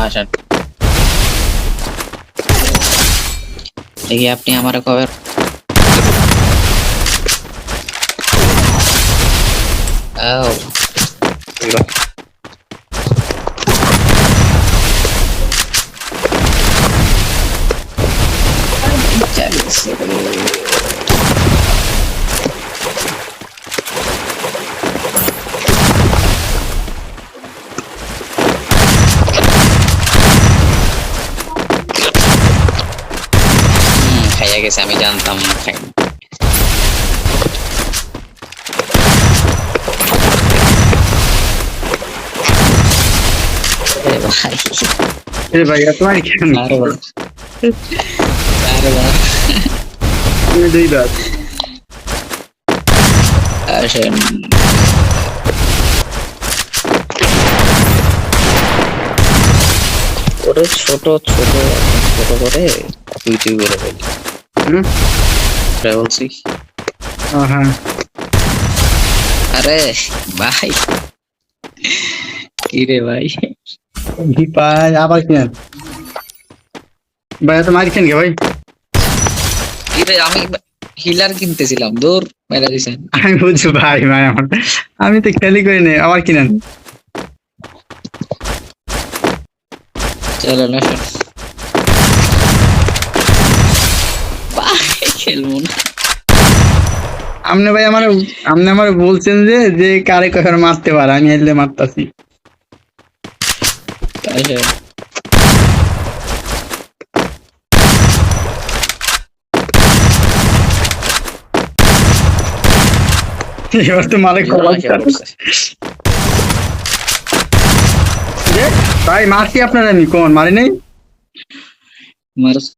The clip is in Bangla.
আসেন দেখি আপনি আমার কবে খাইয়া গেছে আমি জানতাম খাই ভাই এত মারি কেন? আরে বাহ তুমি দুইবার আসেন ওরে ছোট ছোট ছোট করে তুই তুই করে ফেলি বলছি হ্যাঁ আরে ভাই কি রে ভাই ভাই আবার কেন ভাই এত মারছেন কে ভাই? কি রে আমি হিলার কিনতেছিলাম দূর মেরা দিছেন আমি বুঝছি ভাই ভাই আমার আমি তো খেলি করি নি আবার কিনেন চলো না ভাই খেলবো না আপনি আমার বলছেন যে যে কারে কখন মারতে পারে আমি এলে মারতাছি আসেন এবার তো মারে ভাই মারছি আপনার আমি কোন মারি নাই মার